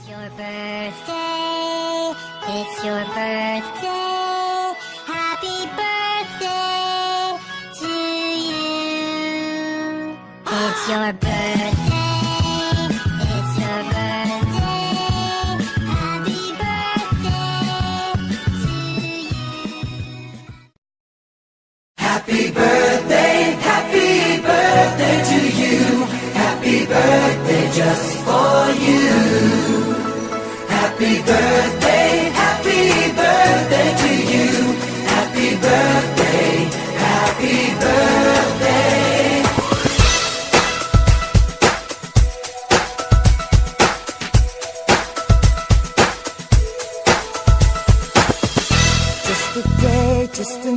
your birthday, it's your birthday, happy birthday to you. It's your birthday, it's your birthday, happy birthday to you. Happy birthday to you. Happy birthday just for you. Happy birthday to you. Happy birthday, happy birthday. Just a day, just a